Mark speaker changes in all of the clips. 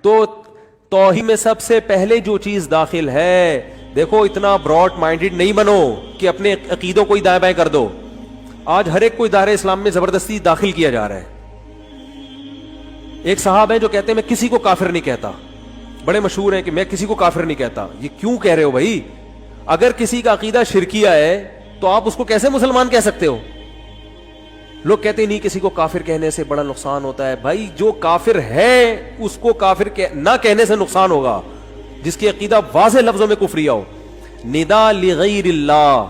Speaker 1: تو توحید میں سب سے پہلے جو چیز داخل ہے، دیکھو اتنا براڈ مائنڈڈ نہیں بنو کہ اپنے عقیدوں کو ہی دائیں بائیں کر دو. آج ہر ایک کو ادارہ اسلام میں زبردستی داخل کیا جا رہا ہے. ایک صاحب ہیں جو کہتے ہیں میں کسی کو کافر نہیں کہتا، بڑے مشہور ہیں کہ میں کسی کو کافر نہیں کہتا. یہ کیوں کہہ رہے ہو بھائی؟ اگر کسی کا عقیدہ شرکیہ ہے تو آپ اس کو کیسے مسلمان کہہ سکتے ہو؟ لوگ کہتے ہیں نہیں کسی کو کافر کہنے سے بڑا نقصان ہوتا ہے. بھائی جو کافر ہے اس کو کافر نہ کہنے سے نقصان ہوگا جس کی عقیدہ واضح لفظوں میں کفریہ ہو. ندا لغیر اللہ،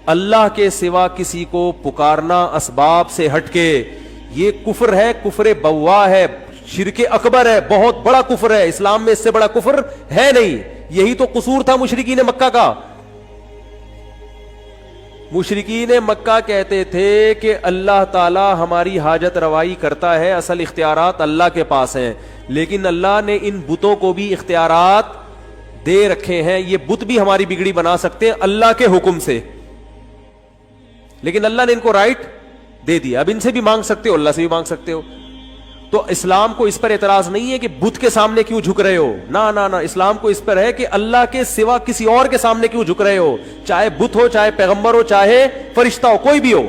Speaker 1: اللہ کے سوا کسی کو پکارنا اسباب سے ہٹ کے، یہ کفر ہے، کفر بوا ہے، شرک اکبر ہے، بہت بڑا کفر ہے. اسلام میں اس سے بڑا کفر ہے نہیں. یہی تو قصور تھا مشرکین مکہ کا. مشرکین مکہ کہتے تھے کہ اللہ تعالی ہماری حاجت روائی کرتا ہے، اصل اختیارات اللہ کے پاس ہیں، لیکن اللہ نے ان بتوں کو بھی اختیارات دے رکھے ہیں، یہ بت بھی ہماری بگڑی بنا سکتے ہیں اللہ کے حکم سے، لیکن اللہ نے ان کو رائٹ دے دیا. اب ان سے بھی مانگ سکتے ہو، اللہ سے بھی مانگ سکتے ہو. تو اسلام کو اس پر اعتراض نہیں ہے کہ بت کے سامنے کیوں جھک رہے ہو، نہ نہ نہ، اسلام کو اس پر ہے کہ اللہ کے سوا کسی اور کے سامنے کیوں جھک رہے ہو، چاہے بت ہو، چاہے پیغمبر ہو، چاہے فرشتہ ہو، کوئی بھی ہو.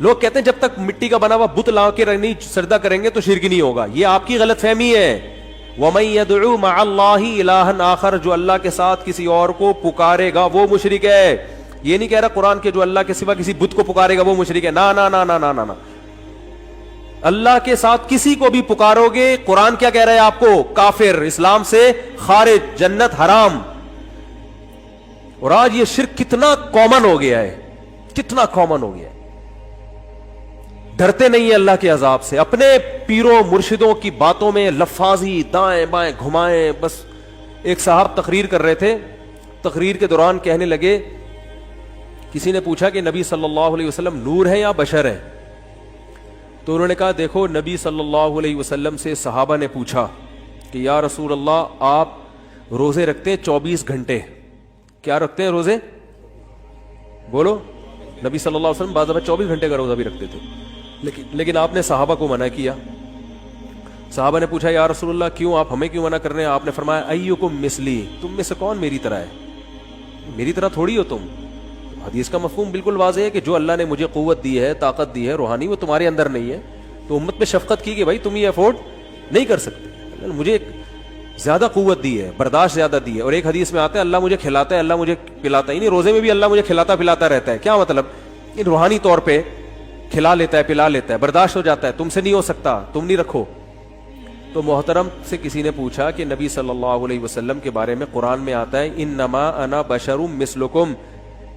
Speaker 1: لوگ کہتے ہیں جب تک مٹی کا بنا ہوا بت لا کے نہیں سجدہ کریں گے تو شرک نہیں ہوگا. یہ آپ کی غلط فہمی ہے. وَمَن يَدْعُو مَعَ اللَّهِ إِلَٰهًا آخر، جو اللہ کے ساتھ کسی اور کو پکارے گا وہ مشرک ہے. یہ نہیں کہہ رہا قرآن کے جو اللہ کے سوا کسی بت کو پکارے گا وہ مشرک ہے، نہ نہ نہ نہ نہ نہ. اللہ کے ساتھ کسی کو بھی پکارو گے، قرآن کیا کہہ رہا ہے آپ کو؟ کافر، اسلام سے خارج، جنت حرام. اور آج یہ شرک کتنا کامن ہو گیا ہے، کتنا کامن ہو گیا ہے. ڈرتے نہیں ہیں اللہ کے عذاب سے، اپنے پیروں مرشدوں کی باتوں میں لفاظی دائیں بائیں گھمائیں. بس ایک صاحب تقریر کر رہے تھے، تقریر کے دوران کہنے لگے، کسی نے پوچھا کہ نبی صلی اللہ علیہ وسلم نور ہے یا بشر ہے؟ تو انہوں نے کہا دیکھو، نبی صلی اللہ علیہ وسلم سے صحابہ نے پوچھا کہ یا رسول اللہ آپ روزے رکھتے ہیں 24 گھنٹے، کیا رکھتے ہیں روزے؟ بولو. نبی صلی اللہ علیہ وسلم بعض دفعہ 24 گھنٹے کا روزہ بھی رکھتے تھے، لیکن آپ نے صحابہ کو منع کیا. صحابہ نے پوچھا یا رسول اللہ کیوں، آپ ہمیں کیوں منع کر رہے ہیں؟ آپ نے فرمایا ایکم مثلی، تم میں سے کون میری طرح ہے؟ میری طرح تھوڑی ہو تم. حدیث کا مفہوم بالکل واضح ہے کہ جو اللہ نے مجھے قوت دی ہے، طاقت دی ہے روحانی، وہ تمہارے اندر نہیں ہے. تو امت میں شفقت کی کہ بھائی تم یہ افورڈ نہیں کر سکتے، مجھے زیادہ قوت دی ہے، برداشت زیادہ دی ہے. اور ایک حدیث میں آتا ہے اللہ مجھے کھلاتا ہے، اللہ مجھے پلاتا ہے. نہیں، روزے میں بھی اللہ مجھے کھلاتا پلاتا رہتا ہے. کیا مطلب؟ روحانی طور پہ کھلا لیتا ہے، پلا لیتا ہے، برداشت ہو جاتا ہے. تم سے نہیں ہو سکتا، تم نہیں رکھو. تو محترم سے کسی نے پوچھا کہ نبی صلی اللہ علیہ وسلم کے بارے میں قرآن میں آتا ہے انما انا بشر مثلکم،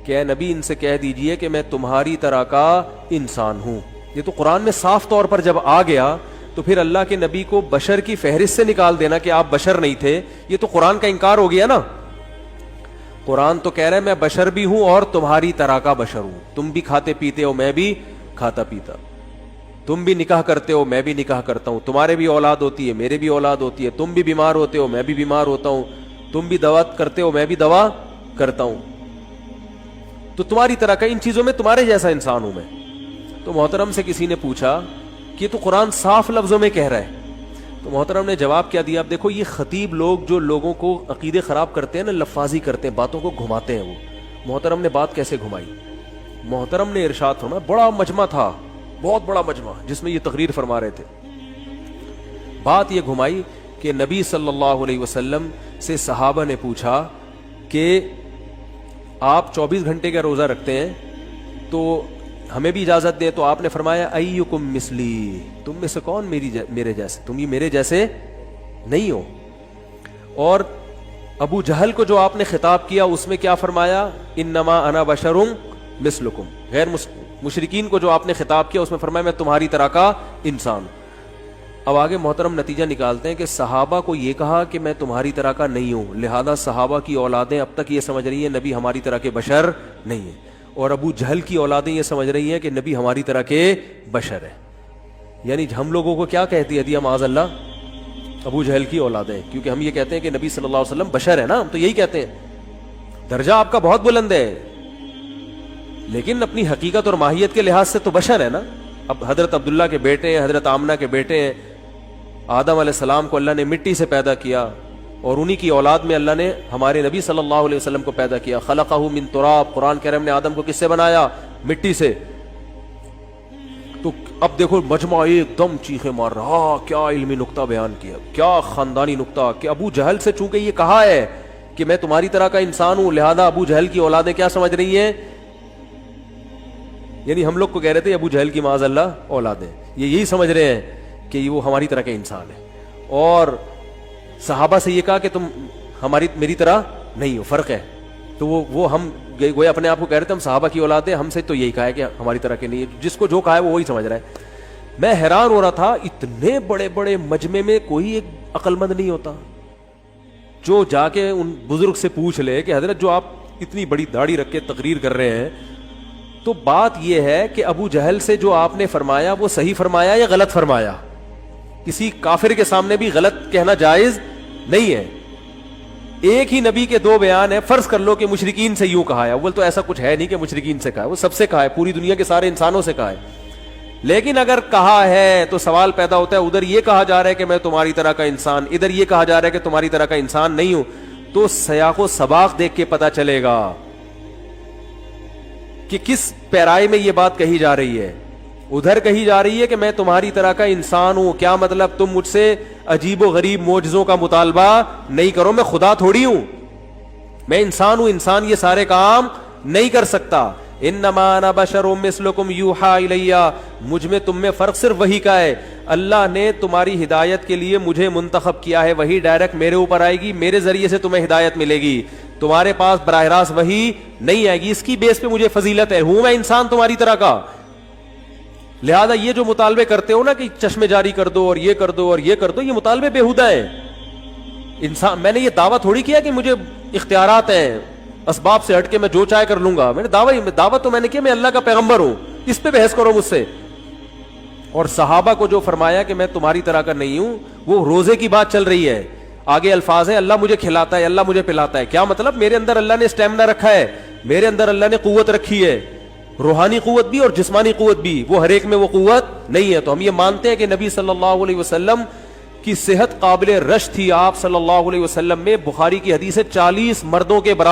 Speaker 1: کہ نبی ان سے کہہ دیجئے کہ میں تمہاری طرح کا انسان ہوں. یہ تو قرآن میں صاف طور پر جب آ گیا تو پھر اللہ کے نبی کو بشر کی فہرست سے نکال دینا کہ آپ بشر نہیں تھے، یہ تو قرآن کا انکار ہو گیا نا. قرآن تو کہہ رہا ہے میں بشر بھی ہوں اور تمہاری طرح کا بشر ہوں. تم بھی کھاتے پیتے ہو، میں بھی کھاتا پیتا. تم بھی نکاح کرتے ہو، میں بھی نکاح کرتا ہوں. تمہارے بھی اولاد ہوتی ہے، میرے بھی اولاد ہوتی ہے. تم بھی بیمار ہوتے ہو، میں بھی بیمار ہوتا ہوں. تم بھی دوا کرتے ہو، میں بھی دوا کرتا ہوں. تو تمہاری طرح کا، ان چیزوں میں تمہارے جیسا انسان ہوں میں. تو محترم سے کسی نے پوچھا کہ تو قرآن صاف لفظوں میں کہہ رہا ہے. تو محترم نے جواب کیا دیا؟ اب دیکھو یہ خطیب لوگ جو لوگوں کو عقیدے خراب کرتے ہیں نا، لفاظی کرتے ہیں، باتوں کو گھماتے ہیں. وہ محترم نے بات کیسے گھمائی؟ محترم نے ارشاد فرمایا، بڑا مجمع تھا، بہت بڑا مجمع جس میں یہ تقریر فرما رہے تھے. بات یہ گھمائی کہ نبی صلی اللہ علیہ وسلم سے صحابہ نے پوچھا کہ آپ 24 گھنٹے کا روزہ رکھتے ہیں تو ہمیں بھی اجازت دیں. تو آپ نے فرمایا ایکم مثلی، تم میں سے کون میرے جیسے؟ تم یہ میرے جیسے نہیں ہو. اور ابو جہل کو جو آپ نے خطاب کیا اس میں کیا فرمایا؟ انما انا بشر مثلکم. غیر مشرکین کو جو آپ نے خطاب کیا اس میں فرمایا میں تمہاری طرح کا انسان. اب آگے محترم نتیجہ نکالتے ہیں کہ صحابہ کو یہ کہا کہ میں تمہاری طرح کا نہیں ہوں، لہذا صحابہ کی اولادیں اب تک یہ سمجھ رہی ہیں نبی ہماری طرح کے بشر نہیں ہیں. اور ابو جہل کی اولادیں یہ سمجھ رہی ہیں کہ نبی ہماری طرح کے بشر ہیں. یعنی ہم لوگوں کو کیا کہتی ہے معاذ اللہ؟ ابو جہل کی اولادیں. کیونکہ ہم یہ کہتے ہیں کہ نبی صلی اللہ علیہ وسلم بشر ہے نا، ہم تو یہی کہتے ہیں. درجہ آپ کا بہت بلند ہے، لیکن اپنی حقیقت اور ماہیت کے لحاظ سے تو بشر ہے نا. اب حضرت عبداللہ کے بیٹے ہیں، حضرت آمنہ کے بیٹے ہیں. آدم علیہ السلام کو اللہ نے مٹی سے پیدا کیا اور انہی کی اولاد میں اللہ نے ہمارے نبی صلی اللہ علیہ وسلم کو پیدا کیا. خلقہ من تراب, قرآن کہہ رہے ہم نے آدم کو کس سے بنایا؟ مٹی سے. تو اب دیکھو مجمع ایک دم چیخے مار رہا, کیا علمی نقطہ بیان کیا, کیا خاندانی نقطہ, کہ ابو جہل سے چونکہ یہ کہا ہے کہ میں تمہاری طرح کا انسان ہوں, لہذا ابو جہل کی اولادیں کیا سمجھ رہی ہیں, یعنی ہم لوگ کو کہہ رہے تھے ابو جہل کی معاذ اللہ اولادیں, یہ یہی سمجھ رہے ہیں کہ وہ ہماری طرح کے انسان ہے. اور صحابہ سے یہ کہا کہ تم میری طرح نہیں ہو, فرق ہے. تو وہ ہم گویا اپنے آپ کو کہہ رہے تھے ہم صحابہ کی اولاد ہیں, ہم سے تو یہی کہا ہے کہ ہماری طرح کے نہیں ہے. جس کو جو کہا ہے وہ وہی سمجھ رہا ہے. میں حیران ہو رہا تھا, اتنے بڑے بڑے مجمع میں کوئی ایک عقل مند نہیں ہوتا جو جا کے ان بزرگ سے پوچھ لے کہ حضرت جو آپ اتنی بڑی داڑھی رکھ کے تقریر کر رہے ہیں, تو بات یہ ہے کہ ابو جہل سے جو آپ نے فرمایا وہ صحیح فرمایا یا غلط فرمایا؟ کسی کافر کے سامنے بھی غلط کہنا جائز نہیں ہے. ایک ہی نبی کے دو بیان ہیں, فرض کر لو کہ مشرکین سے یوں کہا ہے, اول تو ایسا کچھ ہے نہیں کہ مشرکین سے کہا ہے, وہ سب سے کہا ہے, پوری دنیا کے سارے انسانوں سے کہا ہے. لیکن اگر کہا ہے تو سوال پیدا ہوتا ہے, ادھر یہ کہا جا رہا ہے کہ میں تمہاری طرح کا انسان, ادھر یہ کہا جا رہا ہے کہ تمہاری طرح کا انسان نہیں ہوں, تو سیاق و سباق دیکھ کے پتا چلے گا کہ کس پیرائے میں یہ بات کہی جا رہی ہے. ادھر کہی جا رہی ہے کہ میں تمہاری طرح کا انسان ہوں, کیا مطلب تم مجھ سے عجیب و غریب معجزوں کا مطالبہ نہیں کرو, میں خدا تھوڑی ہوں, میں انسان ہوں, انسان یہ سارے کام نہیں کر سکتا. انما انا بشر مثلکم یوحی الی, مجھ میں تم میں فرق صرف وہی کا ہے, اللہ نے تمہاری ہدایت کے لیے مجھے منتخب کیا ہے, وہی ڈائریکٹ میرے اوپر آئے گی, میرے ذریعے سے تمہیں ہدایت ملے گی, تمہارے پاس براہ راست وہی نہیں آئے گی. اس کی بیس پہ مجھے فضیلت ہے, ہوں میں انسان تمہاری طرح کا. لہذا یہ جو مطالبے کرتے ہو نا کہ چشمے جاری کر دو اور یہ کر دو اور یہ کر دو, یہ مطالبے بیہودہ ہیں. انسان, میں نے یہ دعویٰ تھوڑی کیا کہ مجھے اختیارات ہیں, اسباب سے ہٹ کے میں جو چاہے کر لوں گا. میں نے دعویٰ تو میں نے کیا میں اللہ کا پیغمبر ہوں, اس پہ بحث کرو مجھ سے. اور صحابہ کو جو فرمایا کہ میں تمہاری طرح کا نہیں ہوں, وہ روزے کی بات چل رہی ہے, آگے الفاظ ہیں اللہ مجھے کھلاتا ہے, اللہ مجھے پلاتا ہے. کیا مطلب؟ میرے اندر اللہ نے اسٹیمنا رکھا ہے, میرے اندر اللہ نے قوت رکھی ہے, روحانی قوت بھی اور جسمانی قوت بھی, وہ ہر ایک میں وہ قوت نہیں ہے. تو ہم یہ مانتے ہیں کہ نبی صلی اللہ علیہ وسلم کی صحت قابل رشک تھی. آپ صلی اللہ علیہ وسلم میں بخاری کی حدیث ہے 40 مردوں کے برابر